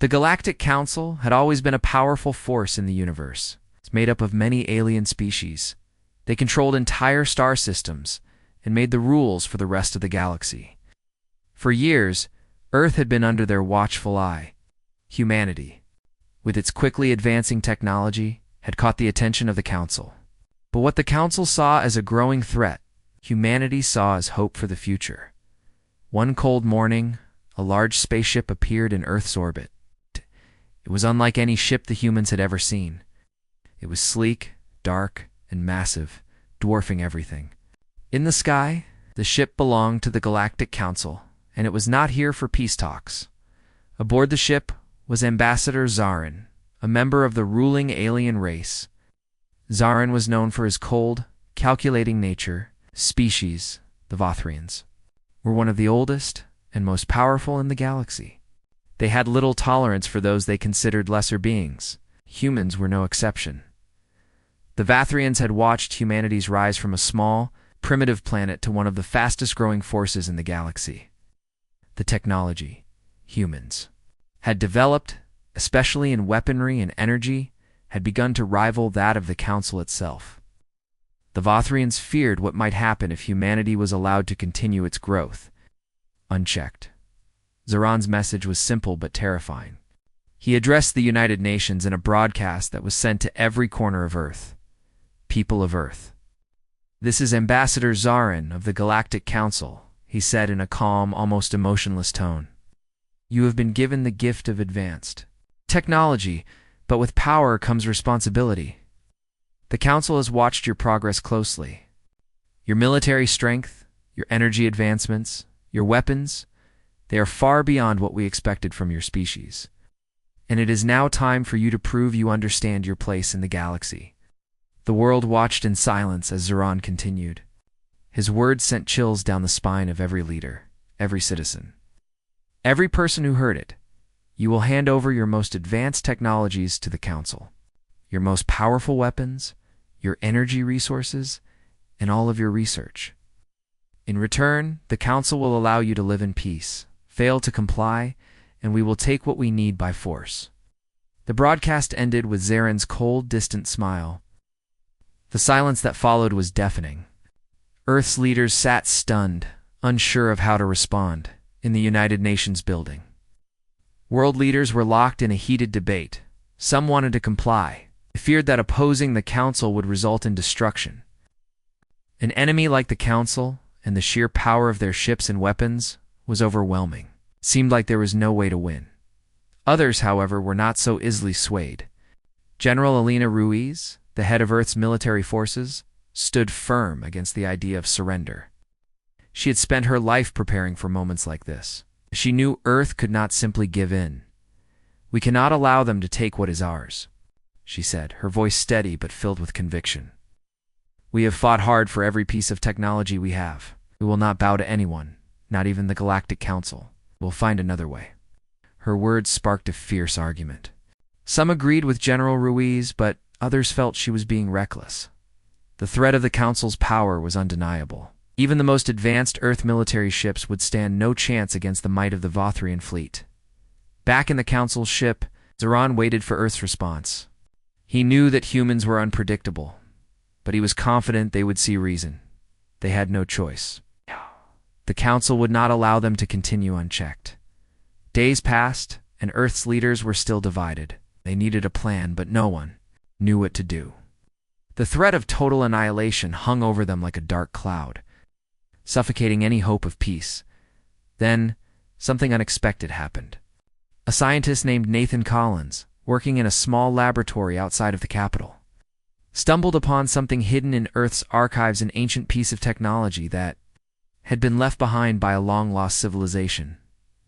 The Galactic Council had always been a powerful force in the universe. It's made up of many alien species. They controlled entire star systems and made the rules for the rest of the galaxy. For years, Earth had been under their watchful eye. Humanity, with its quickly advancing technology, had caught the attention of the Council. But what the Council saw as a growing threat, humanity saw as hope for the future. One cold morning, a large spaceship appeared in Earth's orbit. It was unlike any ship the humans had ever seen. It was sleek, dark, and massive, dwarfing everything. In the sky, the ship belonged to the Galactic Council, and it was not here for peace talks. Aboard the ship was Ambassador Zarin, a member of the ruling alien race. Zarin was known for his cold, calculating nature. Species, the Vothrians, were one of the oldest and most powerful in the galaxy. They had little tolerance for those they considered lesser beings. Humans were no exception. The Vothrians had watched humanity's rise from a small, primitive planet to one of the fastest-growing forces in the galaxy. The technology, humans, had developed, especially in weaponry and energy, had begun to rival that of the Council itself. The Vothrians feared what might happen if humanity was allowed to continue its growth, unchecked. Zarin's message was simple but terrifying. He addressed the United Nations in a broadcast that was sent to every corner of Earth. People of Earth. This is Ambassador Zarin of the Galactic Council, he said in a calm, almost emotionless tone. You have been given the gift of advanced technology, but with power comes responsibility. The Council has watched your progress closely. Your military strength, your energy advancements, your weapons, they are far beyond what we expected from your species. And it is now time for you to prove you understand your place in the galaxy. The world watched in silence as Zarin continued. His words sent chills down the spine of every leader, every citizen. Every person who heard it. You will hand over your most advanced technologies to the Council. Your most powerful weapons, your energy resources, and all of your research. In return, the Council will allow you to live in peace. Fail to comply, and we will take what we need by force. The broadcast ended with Zarin's cold, distant smile. The silence that followed was deafening. Earth's leaders sat stunned, unsure of how to respond, in the United Nations building. World leaders were locked in a heated debate. Some wanted to comply. They feared that opposing the Council would result in destruction. An enemy like the Council, and the sheer power of their ships and weapons, was overwhelming. It seemed like there was no way to win. Others, however, were not so easily swayed. General Elena Ruiz, the head of Earth's military forces, stood firm against the idea of surrender. She had spent her life preparing for moments like this. She knew Earth could not simply give in. We cannot allow them to take what is ours, she said, her voice steady but filled with conviction. We have fought hard for every piece of technology we have. We will not bow to anyone, not even the Galactic Council. We'll find another way. Her words sparked a fierce argument. Some agreed with General Ruiz, but others felt she was being reckless. The threat of the Council's power was undeniable. Even the most advanced Earth military ships would stand no chance against the might of the Vothrian fleet. Back in the Council's ship, Zarin waited for Earth's response. He knew that humans were unpredictable, but he was confident they would see reason. They had no choice. The Council would not allow them to continue unchecked. Days passed, and Earth's leaders were still divided. They needed a plan, but no one knew what to do. The threat of total annihilation hung over them like a dark cloud, suffocating any hope of peace. Then, something unexpected happened. A scientist named Nathan Collins, working in a small laboratory outside of the capital, stumbled upon something hidden in Earth's archives, an ancient piece of technology that had been left behind by a long-lost civilization.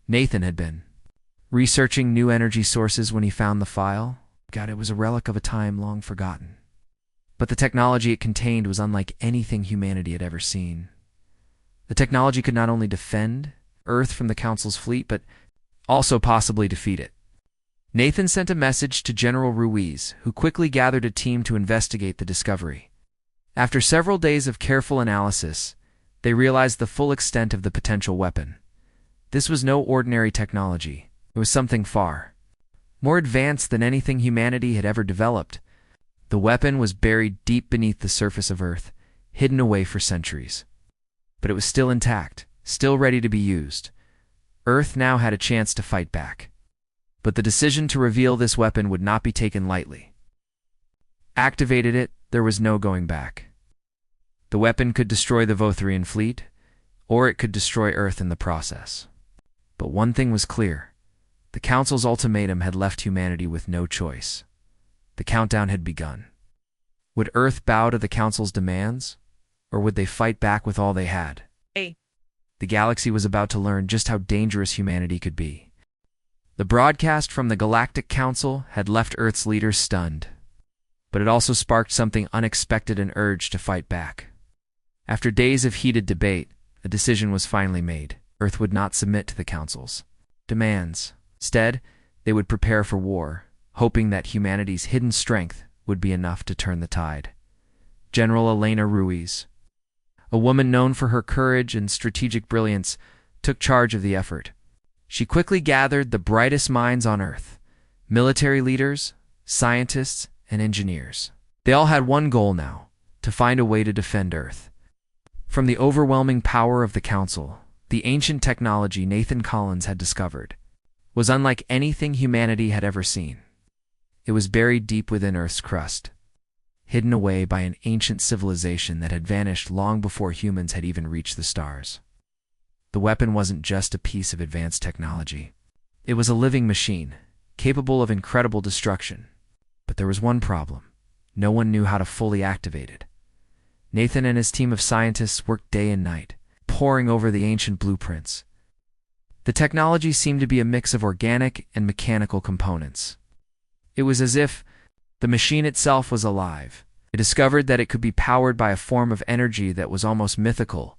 Nathan had been researching new energy sources when he found the file. God, it was a relic of a time long forgotten. But the technology it contained was unlike anything humanity had ever seen. The technology could not only defend Earth from the Council's fleet, but also possibly defeat it. Nathan sent a message to General Ruiz, who quickly gathered a team to investigate the discovery. After several days of careful analysis, they realized the full extent of the potential weapon. This was no ordinary technology. It was something far more advanced than anything humanity had ever developed. The weapon was buried deep beneath the surface of Earth, hidden away for centuries. But it was still intact, still ready to be used. Earth now had a chance to fight back. But the decision to reveal this weapon would not be taken lightly. Activated it, there was no going back. The weapon could destroy the Vothrian fleet, or it could destroy Earth in the process. But one thing was clear. The Council's ultimatum had left humanity with no choice. The countdown had begun. Would Earth bow to the Council's demands, or would they fight back with all they had? The galaxy was about to learn just how dangerous humanity could be. The broadcast from the Galactic Council had left Earth's leaders stunned, but it also sparked something unexpected, an urge to fight back. After days of heated debate, a decision was finally made. Earth would not submit to the Council's demands. Instead, they would prepare for war, hoping that humanity's hidden strength would be enough to turn the tide. General Elena Ruiz, a woman known for her courage and strategic brilliance, took charge of the effort. She quickly gathered the brightest minds on Earth: military leaders, scientists, and engineers. They all had one goal now: to find a way to defend Earth. From the overwhelming power of the Council, the ancient technology Nathan Collins had discovered was unlike anything humanity had ever seen. It was buried deep within Earth's crust, hidden away by an ancient civilization that had vanished long before humans had even reached the stars. The weapon wasn't just a piece of advanced technology. It was a living machine, capable of incredible destruction. But there was one problem. No one knew how to fully activate it. Nathan and his team of scientists worked day and night, poring over the ancient blueprints. The technology seemed to be a mix of organic and mechanical components. It was as if the machine itself was alive. They discovered that it could be powered by a form of energy that was almost mythical,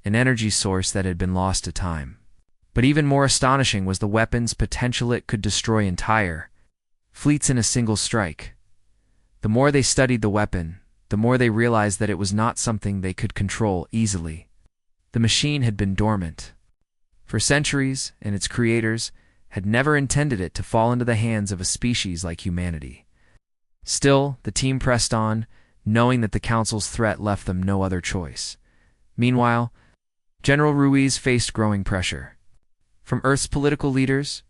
an energy source that had been lost to time. But even more astonishing was the weapon's potential. It could destroy entire fleets in a single strike. The more they studied the weapon, the more they realized that it was not something they could control easily. The machine had been dormant for centuries, and its creators had never intended it to fall into the hands of a species like humanity. Still, the team pressed on, knowing that the Council's threat left them no other choice. Meanwhile, General Ruiz faced growing pressure. From Earth's political leaders,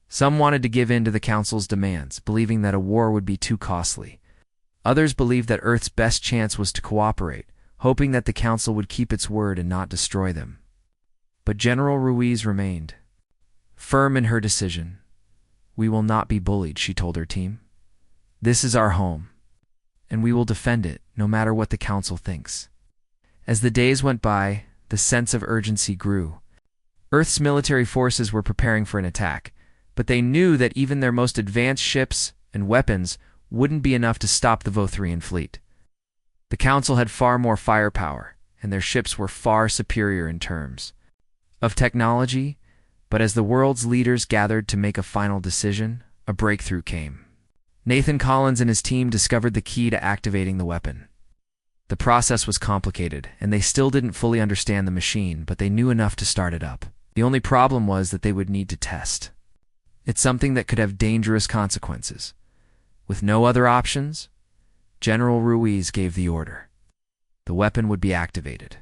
some wanted to give in to the Council's demands, believing that a war would be too costly. Others believed that Earth's best chance was to cooperate, hoping that the Council would keep its word and not destroy them. But General Ruiz remained firm in her decision. "We will not be bullied," she told her team. "This is our home, and we will defend it, no matter what the Council thinks." As the days went by, the sense of urgency grew. Earth's military forces were preparing for an attack, but they knew that even their most advanced ships and weapons wouldn't be enough to stop the Vothrian fleet. The Council had far more firepower, and their ships were far superior in terms of technology. But as the world's leaders gathered to make a final decision, a breakthrough came. Nathan Collins and his team discovered the key to activating the weapon. The process was complicated, and they still didn't fully understand the machine, but they knew enough to start it up. The only problem was that they would need to test. It's something that could have dangerous consequences. With no other options, General Ruiz gave the order. The weapon would be activated.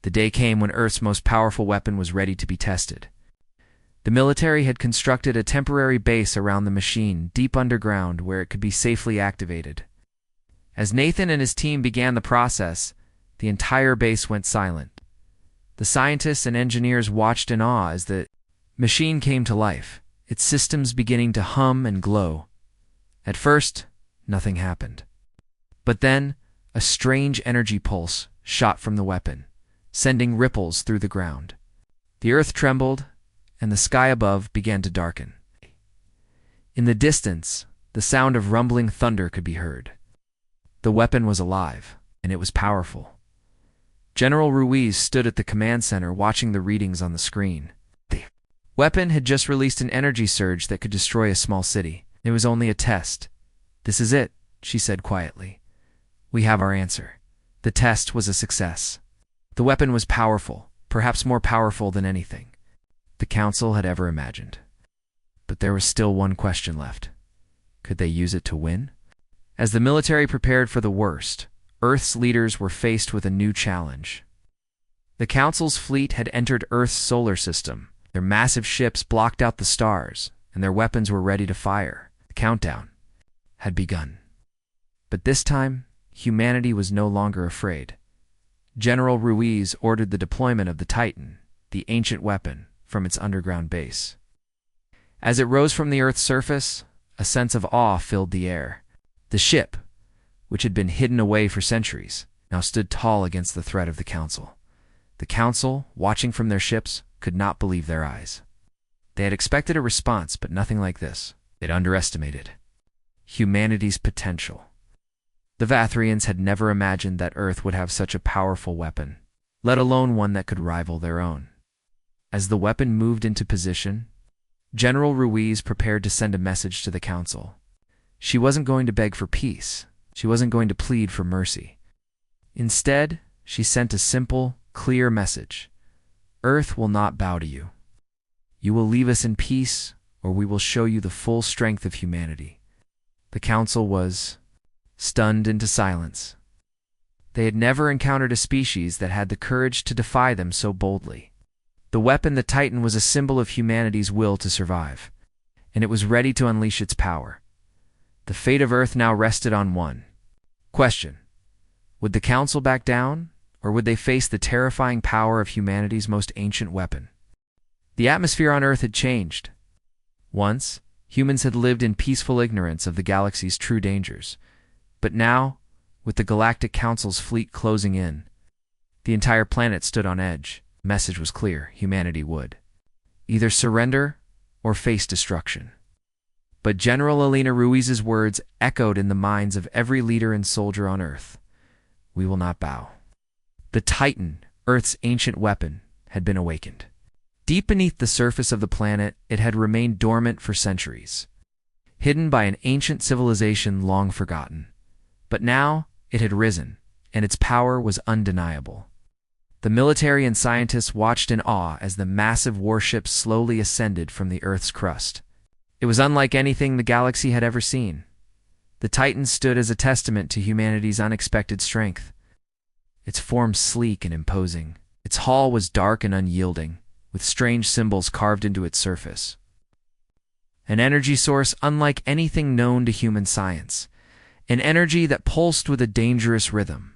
The day came when Earth's most powerful weapon was ready to be tested. The military had constructed a temporary base around the machine, deep underground, where it could be safely activated. As Nathan and his team began the process, the entire base went silent. The scientists and engineers watched in awe as the machine came to life, its systems beginning to hum and glow. At first, nothing happened. But then, a strange energy pulse shot from the weapon, sending ripples through the ground. The earth trembled, and the sky above began to darken. In the distance, the sound of rumbling thunder could be heard. The weapon was alive, and it was powerful. General Ruiz stood at the command center watching the readings on the screen. The weapon had just released an energy surge that could destroy a small city. It was only a test. "This is it," she said quietly. "We have our answer." The test was a success. The weapon was powerful, perhaps more powerful than anything the Council had ever imagined. But there was still one question left. Could they use it to win? As the military prepared for the worst, Earth's leaders were faced with a new challenge. The Council's fleet had entered Earth's solar system. Their massive ships blocked out the stars, and their weapons were ready to fire. The countdown had begun. But this time, humanity was no longer afraid. General Ruiz ordered the deployment of the Titan, the ancient weapon, from its underground base. As it rose from the Earth's surface, a sense of awe filled the air. The ship, which had been hidden away for centuries, now stood tall against the threat of the Council. The Council, watching from their ships, could not believe their eyes. They had expected a response, but nothing like this. They'd underestimated humanity's potential. The Vathrians had never imagined that Earth would have such a powerful weapon, let alone one that could rival their own. As the weapon moved into position, General Ruiz prepared to send a message to the Council. She wasn't going to beg for peace. She wasn't going to plead for mercy. Instead, she sent a simple, clear message. Earth will not bow to you. You will leave us in peace, or we will show you the full strength of humanity. The Council was stunned into silence. They had never encountered a species that had the courage to defy them so boldly. The weapon, the Titan, was a symbol of humanity's will to survive, and it was ready to unleash its power. The fate of Earth now rested on one question. Would the Council back down, or would they face the terrifying power of humanity's most ancient weapon? The atmosphere on Earth had changed. Once, humans had lived in peaceful ignorance of the galaxy's true dangers. But now, with the Galactic Council's fleet closing in, the entire planet stood on edge. The message was clear: humanity would either surrender or face destruction. But General Elena Ruiz's words echoed in the minds of every leader and soldier on Earth. We will not bow. The Titan, Earth's ancient weapon, had been awakened. Deep beneath the surface of the planet, it had remained dormant for centuries, hidden by an ancient civilization long forgotten. But now it had risen, and its power was undeniable. The military and scientists watched in awe as the massive warship slowly ascended from the Earth's crust. It was unlike anything the galaxy had ever seen. The Titan stood as a testament to humanity's unexpected strength. Its form sleek and imposing. Its hull was dark and unyielding, with strange symbols carved into its surface. An energy source unlike anything known to human science. An energy that pulsed with a dangerous rhythm,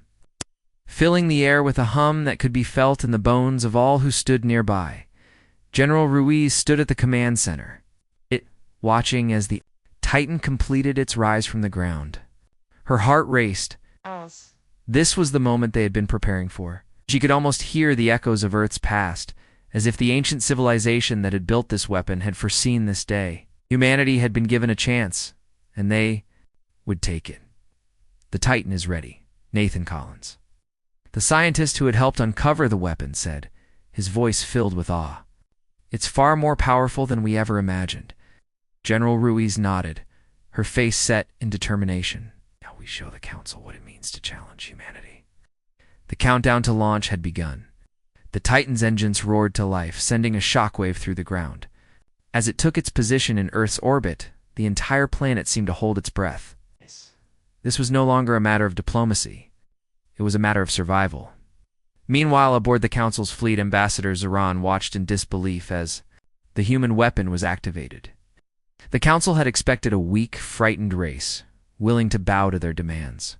filling the air with a hum that could be felt in the bones of all who stood nearby. General Ruiz stood at the command center, watching as the Titan completed its rise from the ground. Her heart raced. This was the moment they had been preparing for. She could almost hear the echoes of Earth's past, as if the ancient civilization that had built this weapon had foreseen this day. Humanity had been given a chance, and they would take it. The Titan is ready, Nathan Collins, the scientist who had helped uncover the weapon, said, his voice filled with awe. It's far more powerful than we ever imagined. General Ruiz nodded, her face set in determination. Now we show the Council what it means to challenge humanity. The countdown to launch had begun. The Titan's engines roared to life, sending a shockwave through the ground. As it took its position in Earth's orbit, the entire planet seemed to hold its breath. This was no longer a matter of diplomacy. It was a matter of survival. Meanwhile, aboard the Council's fleet, Ambassador Zoran watched in disbelief as the human weapon was activated. The Council had expected a weak, frightened race, willing to bow to their demands.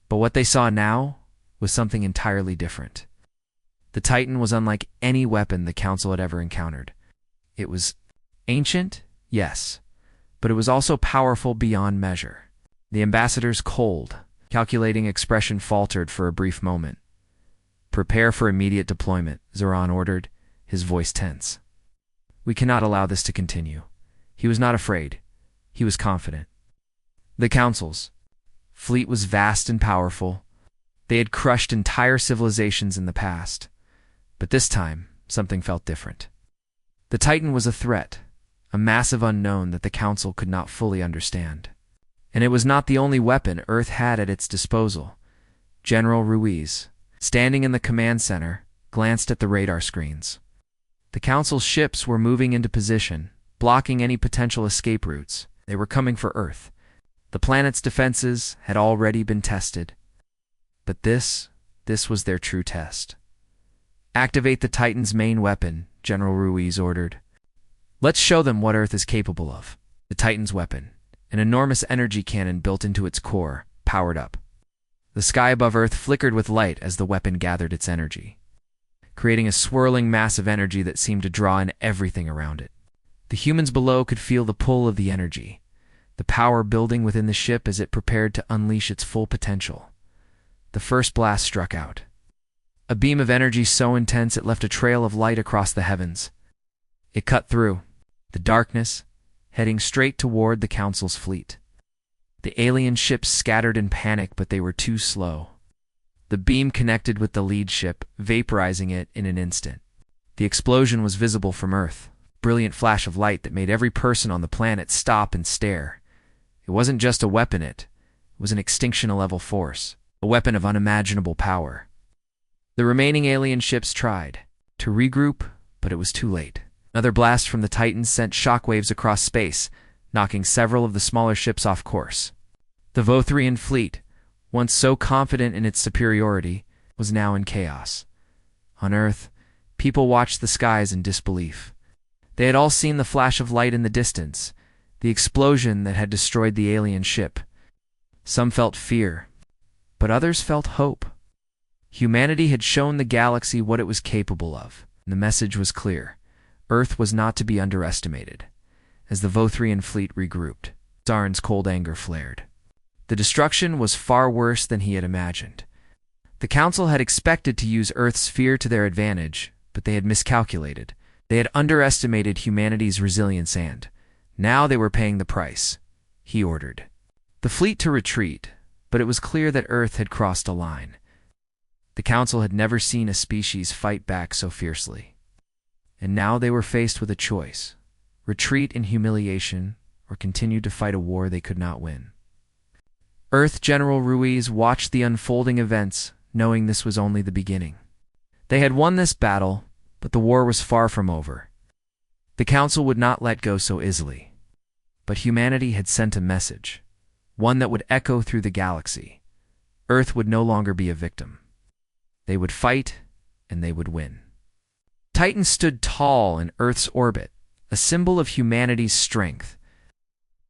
But what they saw now was something entirely different. The Titan was unlike any weapon the Council had ever encountered. It was ancient, yes, but it was also powerful beyond measure. The ambassador's cold, calculating expression faltered for a brief moment. Prepare for immediate deployment, Zoran ordered, his voice tense. We cannot allow this to continue. He was not afraid. He was confident. The Council's fleet was vast and powerful. They had crushed entire civilizations in the past. But this time, something felt different. The Titan was a threat, a massive unknown that the Council could not fully understand. And it was not the only weapon Earth had at its disposal. General Ruiz, standing in the command center, glanced at the radar screens. The Council's ships were moving into position, blocking any potential escape routes. They were coming for Earth. The planet's defenses had already been tested. But this was their true test. "Activate the Titan's main weapon," General Ruiz ordered. "Let's show them what Earth is capable of." The Titan's weapon, an enormous energy cannon built into its core, powered up. The sky above Earth flickered with light as the weapon gathered its energy, creating a swirling mass of energy that seemed to draw in everything around it. The humans below could feel the pull of the energy, the power building within the ship as it prepared to unleash its full potential. The first blast struck out. A beam of energy so intense it left a trail of light across the heavens. It cut through the darkness, heading straight toward the Council's fleet. The alien ships scattered in panic, but they were too slow. The beam connected with the lead ship, vaporizing it in an instant. The explosion was visible from Earth, a brilliant flash of light that made every person on the planet stop and stare. It wasn't just a weapon, it was an extinction-level force, a weapon of unimaginable power. The remaining alien ships tried to regroup, but it was too late. Another blast from the Titans sent shockwaves across space, knocking several of the smaller ships off course. The Vothrian fleet, once so confident in its superiority, was now in chaos. On Earth, people watched the skies in disbelief. They had all seen the flash of light in the distance, the explosion that had destroyed the alien ship. Some felt fear, but others felt hope. Humanity had shown the galaxy what it was capable of, and the message was clear. Earth was not to be underestimated. As the Vothrian fleet regrouped, Zaren's cold anger flared. The destruction was far worse than he had imagined. The Council had expected to use Earth's fear to their advantage, but they had miscalculated. They had underestimated humanity's resilience and, now they were paying the price. He ordered the fleet to retreat, but it was clear that Earth had crossed a line. The Council had never seen a species fight back so fiercely. And now they were faced with a choice: retreat in humiliation or continue to fight a war they could not win. Earth General Ruiz watched the unfolding events, knowing this was only the beginning. They had won this battle, but the war was far from over. The Council would not let go so easily. But humanity had sent a message, one that would echo through the galaxy. Earth would no longer be a victim. They would fight, and they would win. Titan stood tall in Earth's orbit, a symbol of humanity's strength.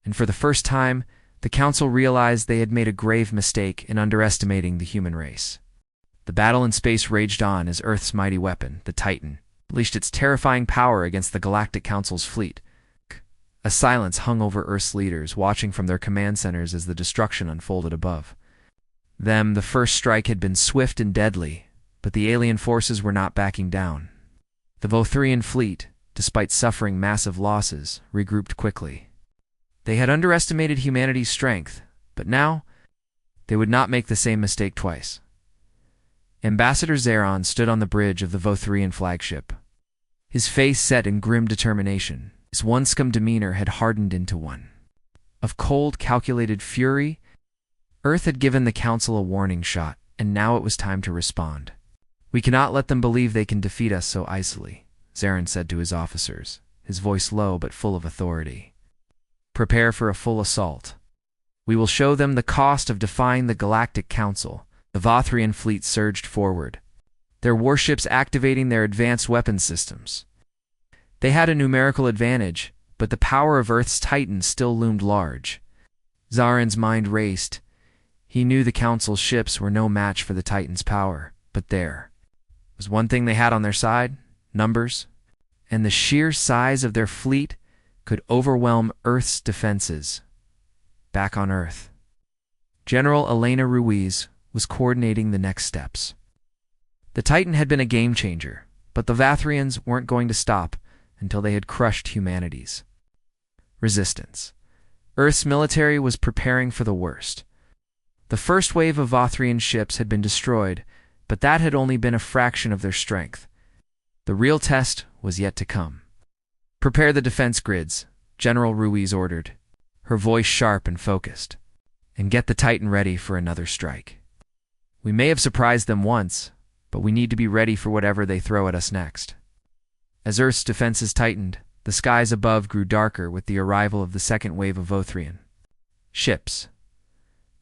And for the first time, the Council realized they had made a grave mistake in underestimating the human race. The battle in space raged on as Earth's mighty weapon, the Titan, unleashed its terrifying power against the Galactic Council's fleet. A silence hung over Earth's leaders, watching from their command centers as the destruction unfolded above. The first strike had been swift and deadly, but the alien forces were not backing down. The Vothrian fleet, despite suffering massive losses, regrouped quickly. They had underestimated humanity's strength, but now they would not make the same mistake twice. Ambassador Zeron stood on the bridge of the Vothrian flagship, his face set in grim determination. His once calm demeanor had hardened into one of cold, calculated fury. Earth had given the Council a warning shot, and now it was time to respond. "We cannot let them believe they can defeat us so easily," Zeron said to his officers, his voice low but full of authority. "Prepare for a full assault. We will show them the cost of defying the Galactic Council." The Vothrian fleet surged forward, their warships activating their advanced weapons systems. They had a numerical advantage, but the power of Earth's Titan still loomed large. Zaren's mind raced. He knew the Council's ships were no match for the Titan's power, but there was one thing they had on their side: numbers, and the sheer size of their fleet could overwhelm Earth's defenses. Back on Earth, General Elena Ruiz was coordinating the next steps. The Titan had been a game-changer, but the Vathrians weren't going to stop until they had crushed humanity's resistance. Earth's military was preparing for the worst. The first wave of Vothrian ships had been destroyed, but that had only been a fraction of their strength. The real test was yet to come. "Prepare the defense grids," General Ruiz ordered, her voice sharp and focused, "and get the Titan ready for another strike. We may have surprised them once, but we need to be ready for whatever they throw at us next." As Earth's defenses tightened, the The skies above grew darker with the arrival of the second wave of Vothrian ships.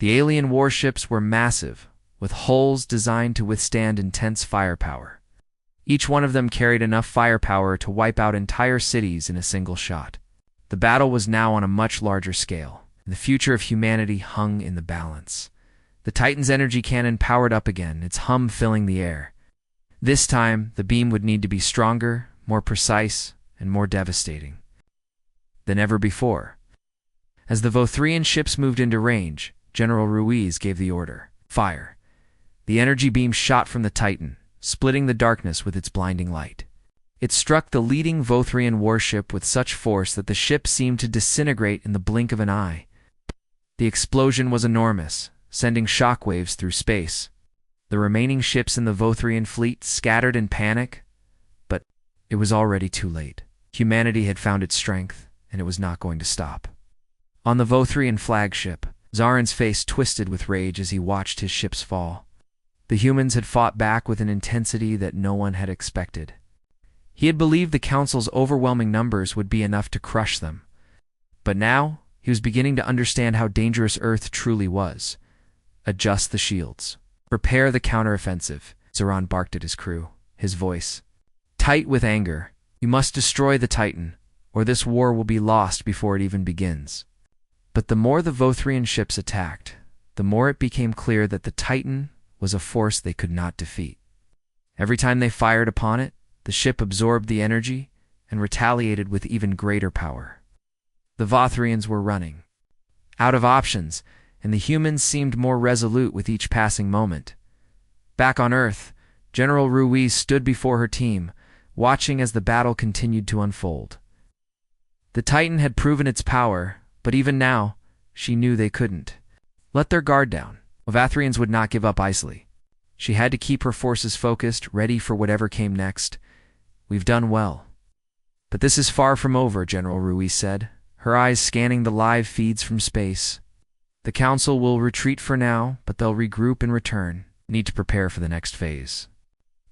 The alien warships were massive, with hulls designed to withstand intense firepower. Each one of them carried enough firepower to wipe out entire cities in a single shot. The battle was now on a much larger scale, and the future of humanity hung in the balance. The Titan's energy cannon powered up again, its hum filling the air. This time, the beam would need to be stronger, more precise, and more devastating than ever before. As the Vothrian ships moved into range, General Ruiz gave the order, "Fire." The energy beam shot from the Titan, splitting the darkness with its blinding light. It struck the leading Vothrian warship with such force that the ship seemed to disintegrate in the blink of an eye. The explosion was enormous, sending shockwaves through space. The remaining ships in the Vothrian fleet scattered in panic, but it was already too late. Humanity had found its strength, and it was not going to stop. On the Vothrian flagship, Zarin's face twisted with rage as he watched his ships fall. The humans had fought back with an intensity that no one had expected. He had believed the Council's overwhelming numbers would be enough to crush them. But now, he was beginning to understand how dangerous Earth truly was. Adjust the shields. Prepare the counteroffensive, Zarin barked at his crew, his voice tight with anger. You must destroy the Titan, or this war will be lost before it even begins. But the more the Vothrian ships attacked, the more it became clear that the Titan was a force they could not defeat. Every time they fired upon it, the ship absorbed the energy and retaliated with even greater power. The Vothrians were running out of options, and the humans seemed more resolute with each passing moment. Back on Earth, General Ruiz stood before her team, watching as the battle continued to unfold. The Titan had proven its power, but even now, she knew they couldn't let their guard down. Vothrians would not give up easily. She had to keep her forces focused, ready for whatever came next. We've done well. But this is far from over, General Ruiz said, her eyes scanning the live feeds from space. The Council will retreat for now, but they'll regroup and return. Need to prepare for the next phase.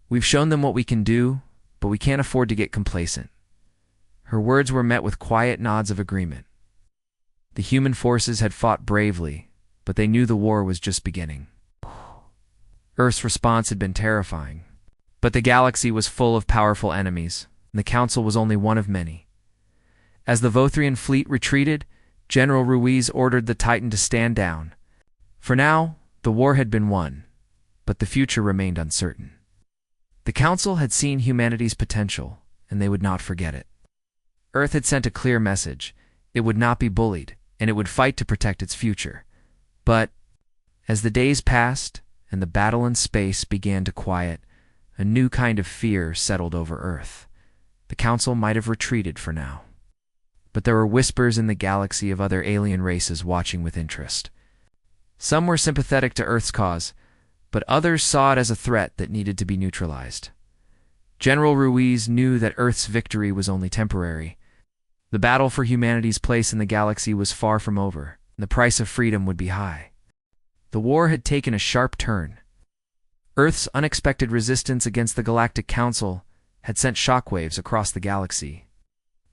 We've shown them what we can do, but we can't afford to get complacent. Her words were met with quiet nods of agreement. The human forces had fought bravely, but they knew the war was just beginning. Earth's response had been terrifying, but the galaxy was full of powerful enemies, and the Council was only one of many. As the Vothrian fleet retreated, General Ruiz ordered the Titan to stand down. For now, the war had been won, but the future remained uncertain. The Council had seen humanity's potential, and they would not forget it. Earth had sent a clear message. It would not be bullied, and it would fight to protect its future. But as the days passed and the battle in space began to quiet, a new kind of fear settled over Earth. The Council might have retreated for now. But there were whispers in the galaxy of other alien races watching with interest. Some were sympathetic to Earth's cause, but others saw it as a threat that needed to be neutralized. General Ruiz knew that Earth's victory was only temporary. The battle for humanity's place in the galaxy was far from over, and the price of freedom would be high. The war had taken a sharp turn. Earth's unexpected resistance against the Galactic Council had sent shockwaves across the galaxy.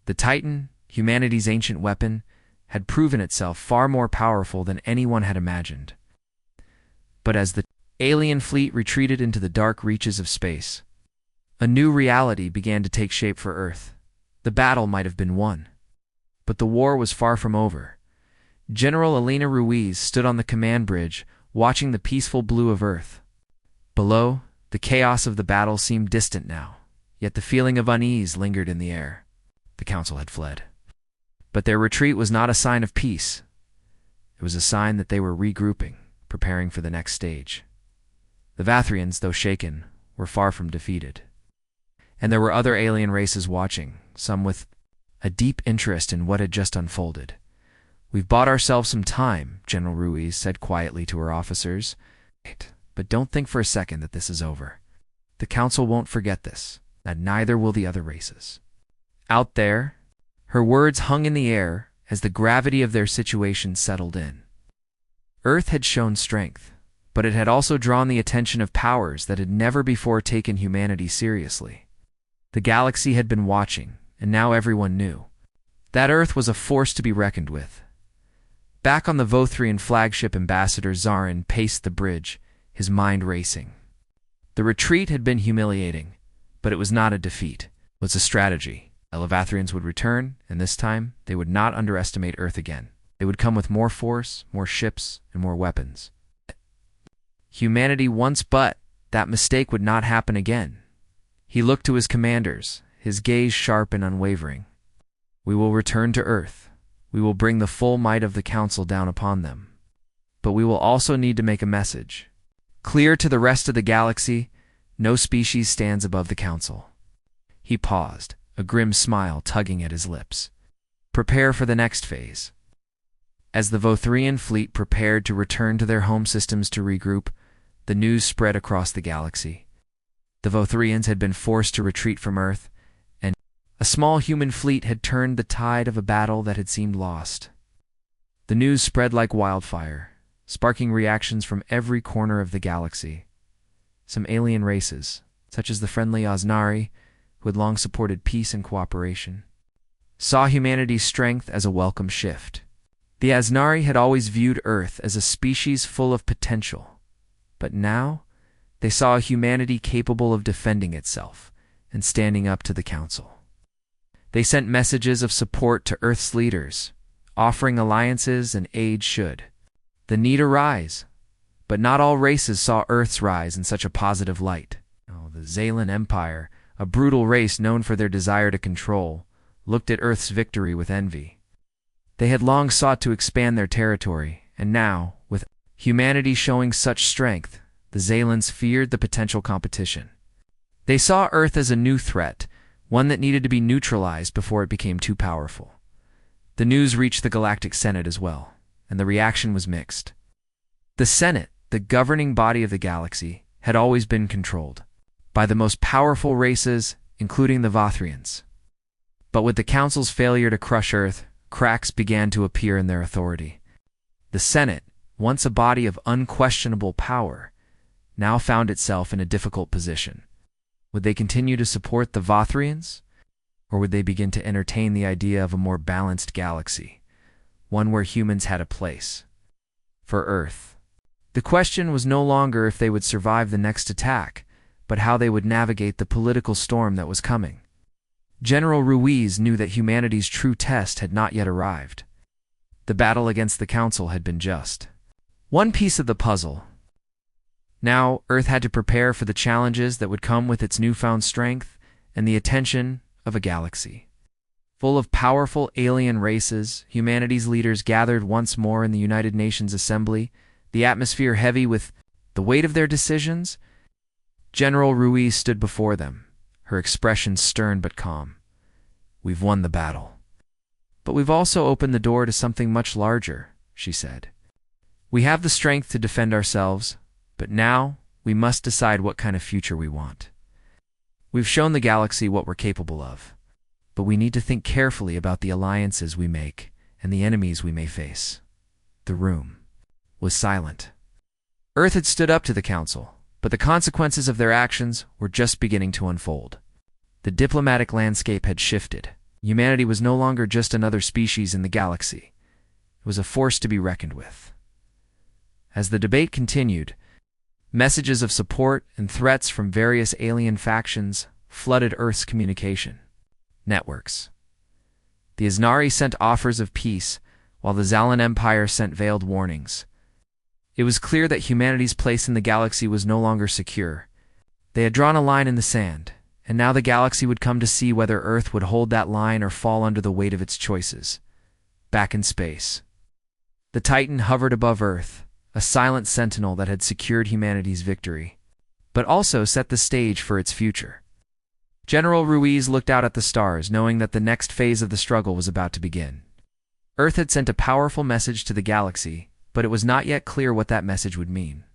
The Titan, humanity's ancient weapon, had proven itself far more powerful than anyone had imagined. But as the alien fleet retreated into the dark reaches of space, a new reality began to take shape for Earth. The battle might have been won, but the war was far from over. General Elena Ruiz stood on the command bridge, watching the peaceful blue of Earth. Below, the chaos of the battle seemed distant now, yet the feeling of unease lingered in the air. The Council had fled. But their retreat was not a sign of peace. It was a sign that they were regrouping, preparing for the next stage. The Vothrians, though shaken, were far from defeated. And there were other alien races watching, some with a deep interest in what had just unfolded. We've bought ourselves some time, General Ruiz said quietly to her officers. But don't think for a second that this is over. The Council won't forget this, and neither will the other races. Out there, her words hung in the air as the gravity of their situation settled in. Earth had shown strength, but it had also drawn the attention of powers that had never before taken humanity seriously. The galaxy had been watching, and now everyone knew that Earth was a force to be reckoned with. Back on the Vothrian flagship, Ambassador Zarin paced the bridge, his mind racing. The retreat had been humiliating, but it was not a defeat. It was a strategy. Elavathrians would return, and this time they would not underestimate Earth again. They would come with more force, more ships, and more weapons. Humanity once, but that mistake would not happen again. He looked to his commanders, his gaze sharp and unwavering. We will return to Earth. We will bring the full might of the Council down upon them. But we will also need to make a message clear to the rest of the galaxy: no species stands above the Council. He paused, a grim smile tugging at his lips. Prepare for the next phase. As the Vothrian fleet prepared to return to their home systems to regroup, the news spread across the galaxy. The Vothrians had been forced to retreat from Earth, and a small human fleet had turned the tide of a battle that had seemed lost. The news spread like wildfire, sparking reactions from every corner of the galaxy. Some alien races, such as the friendly Oznari, who had long supported peace and cooperation, saw humanity's strength as a welcome shift. The Aznari had always viewed Earth as a species full of potential, but now they saw a humanity capable of defending itself and standing up to the Council. They sent messages of support to Earth's leaders, offering alliances and aid should the need arise. But not all races saw Earth's rise in such a positive light. The Zalan Empire, a brutal race known for their desire to control, looked at Earth's victory with envy. They had long sought to expand their territory, and now, with humanity showing such strength, the Zalans feared the potential competition. They saw Earth as a new threat, one that needed to be neutralized before it became too powerful. The news reached the Galactic Senate as well, and the reaction was mixed. The Senate, the governing body of the galaxy, had always been controlled by the most powerful races, including the Vothrians. But with the Council's failure to crush Earth, cracks began to appear in their authority. The Senate, once a body of unquestionable power, now found itself in a difficult position. Would they continue to support the Vothrians, or would they begin to entertain the idea of a more balanced galaxy, one where humans had a place? For Earth, the question was no longer if they would survive the next attack, but how they would navigate the political storm that was coming. General Ruiz knew that humanity's true test had not yet arrived. The battle against the Council had been just one piece of the puzzle. Now, Earth had to prepare for the challenges that would come with its newfound strength and the attention of a galaxy full of powerful alien races. Humanity's leaders gathered once more in the United Nations Assembly, the atmosphere heavy with the weight of their decisions. General Ruiz stood before them, her expression stern but calm. We've won the battle. But we've also opened the door to something much larger, she said. We have the strength to defend ourselves, but now we must decide what kind of future we want. We've shown the galaxy what we're capable of, but we need to think carefully about the alliances we make and the enemies we may face. The room was silent. Earth had stood up to the Council, but the consequences of their actions were just beginning to unfold. The diplomatic landscape had shifted. Humanity was no longer just another species in the galaxy. It was a force to be reckoned with. As the debate continued, messages of support and threats from various alien factions flooded Earth's communication networks. The Aznari sent offers of peace, while the Zalan Empire sent veiled warnings. It was clear that humanity's place in the galaxy was no longer secure. They had drawn a line in the sand, and now the galaxy would come to see whether Earth would hold that line or fall under the weight of its choices. Back in space, the Titan hovered above Earth, a silent sentinel that had secured humanity's victory, but also set the stage for its future. General Ruiz looked out at the stars, knowing that the next phase of the struggle was about to begin. Earth had sent a powerful message to the galaxy, but it was not yet clear what that message would mean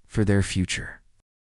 for their future.